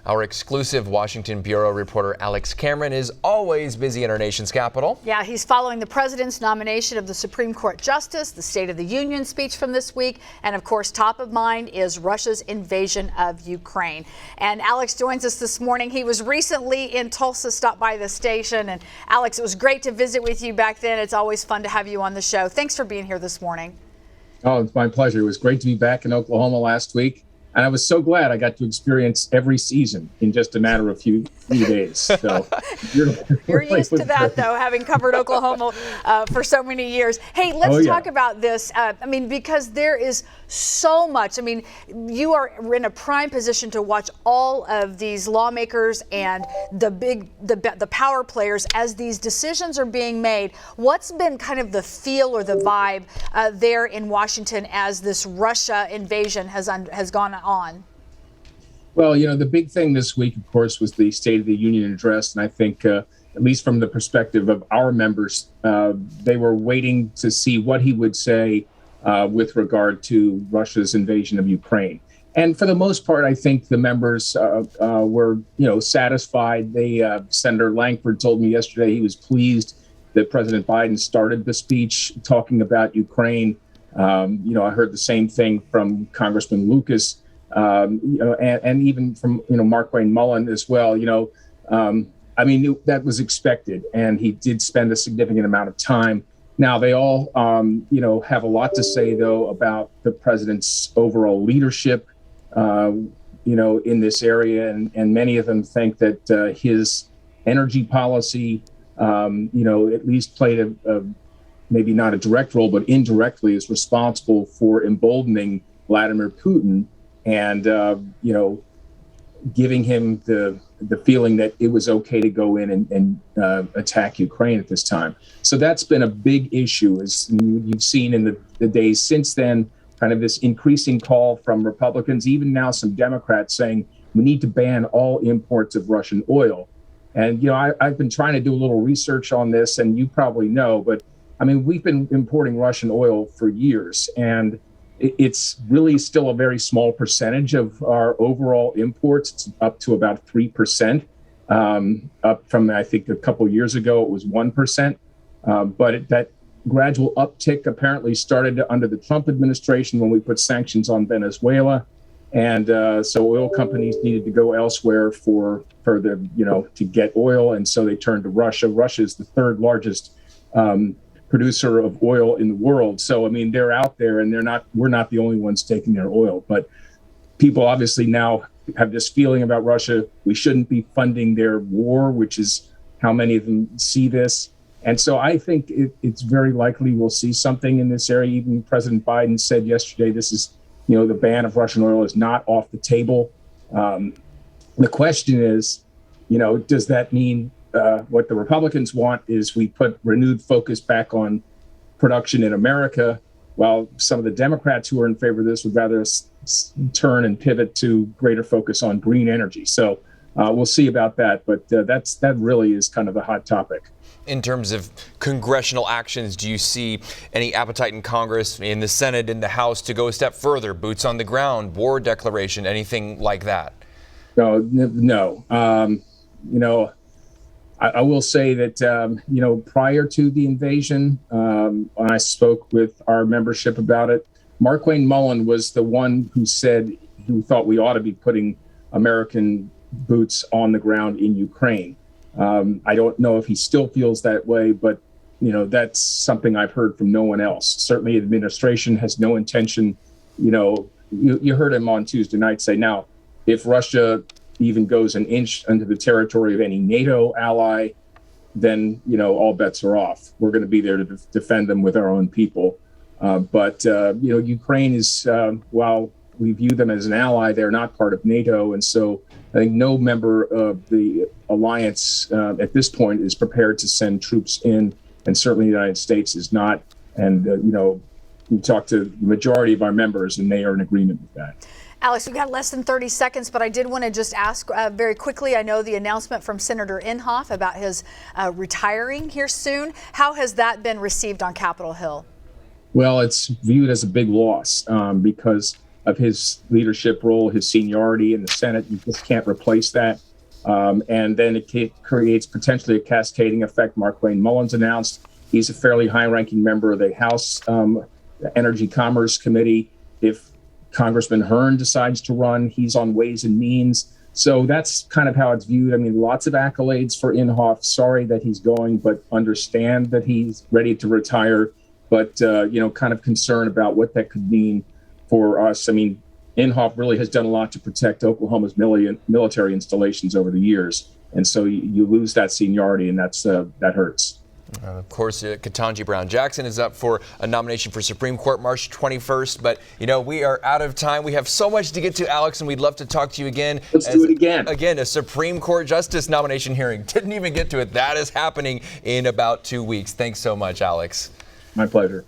Our exclusive Washington Bureau reporter Alex Cameron is always busy in our nation's capital. Yeah, he's following the president's nomination of the Supreme Court Justice, the State of the Union speech from this week, and of course, top of mind is Russia's invasion of Ukraine. And Alex joins us this morning. He was recently in Tulsa, stopped by the station. And Alex, it was great to visit with you back then. It's always fun to have you on the show. Thanks for being here this morning. Oh, it's my pleasure. It was great to be back in Oklahoma last week. And I was so glad I got to experience every season in just a matter of few days. So you're used to that, though, having covered Oklahoma for so many years. Hey, let's talk about this. Because there is so much. You are in a prime position to watch all of these lawmakers and the power players as these decisions are being made. What's been kind of the feel or the vibe there in Washington as this Russia invasion has gone on? Well, the big thing this week, of course, was the State of the Union address. And I think, at least from the perspective of our members, they were waiting to see what he would say with regard to Russia's invasion of Ukraine. And for the most part, I think the members were, satisfied. Senator Lankford told me yesterday he was pleased that President Biden started the speech talking about Ukraine. I heard the same thing from Congressman Lucas. And even from, Markwayne Mullin as well, that was expected. And he did spend a significant amount of time. Now, they all, have a lot to say, though, about the president's overall leadership, in this area. And many of them think that his energy policy, at least played a maybe not a direct role, but indirectly is responsible for emboldening Vladimir Putin and, giving him the feeling that it was okay to go in and attack Ukraine at this time. So that's been a big issue, as you've seen in the days since then, kind of this increasing call from Republicans, even now some Democrats saying we need to ban all imports of Russian oil. And, I've been trying to do a little research on this, and you probably know, but we've been importing Russian oil for years, and it's really still a very small percentage of our overall imports. It's up to about 3%, up from, I think, a couple of years ago, it was 1%. But that gradual uptick apparently started under the Trump administration when we put sanctions on Venezuela. And so oil companies needed to go elsewhere for the, to get oil. And so they turned to Russia. Russia is the third largest producer of oil in the world. So, they're out there, and we're not the only ones taking their oil. But people obviously now have this feeling about Russia. We shouldn't be funding their war, which is how many of them see this. And so I think it's very likely we'll see something in this area. Even President Biden said yesterday, this is, the ban of Russian oil is not off the table. The question is, does that mean what the Republicans want is we put renewed focus back on production in America, while some of the Democrats who are in favor of this would rather turn and pivot to greater focus on green energy. So we'll see about that. But that really is kind of the hot topic. In terms of congressional actions, do you see any appetite in Congress, in the Senate, in the House to go a step further, boots on the ground, war declaration, anything like that? No. I will say that, prior to the invasion, when I spoke with our membership about it, Markwayne Mullin was the one who thought we ought to be putting American boots on the ground in Ukraine. I don't know if he still feels that way, but, that's something I've heard from no one else. Certainly, the administration has no intention. You heard him on Tuesday night say, now, if Russia even goes an inch into the territory of any NATO ally, then, all bets are off. We're going to be there to defend them with our own people. But Ukraine is, while we view them as an ally, they're not part of NATO. And so I think no member of the alliance at this point is prepared to send troops in. And certainly the United States is not. And, you talk to the majority of our members and they are in agreement with that. Alex, we've got less than 30 seconds, but I did want to just ask very quickly. I know the announcement from Senator Inhofe about his retiring here soon. How has that been received on Capitol Hill? Well, it's viewed as a big loss because of his leadership role, his seniority in the Senate. You just can't replace that. And then it creates potentially a cascading effect. Markwayne Mullins announced he's a fairly high-ranking member of the House Energy Commerce Committee. If Congressman Hearn decides to run, he's on Ways and Means. So that's kind of how it's viewed. I mean, lots of accolades for Inhofe. Sorry that he's going, but understand that he's ready to retire. But, kind of concerned about what that could mean for us. I mean, Inhofe really has done a lot to protect Oklahoma's military installations over the years. And so you lose that seniority, and that hurts. Of course, Ketanji Brown Jackson is up for a nomination for Supreme Court March 21st. But, we are out of time. We have so much to get to, Alex, and we'd love to talk to you again. Let's do it again. Again, a Supreme Court Justice nomination hearing. Didn't even get to it. That is happening in about 2 weeks. Thanks so much, Alex. My pleasure.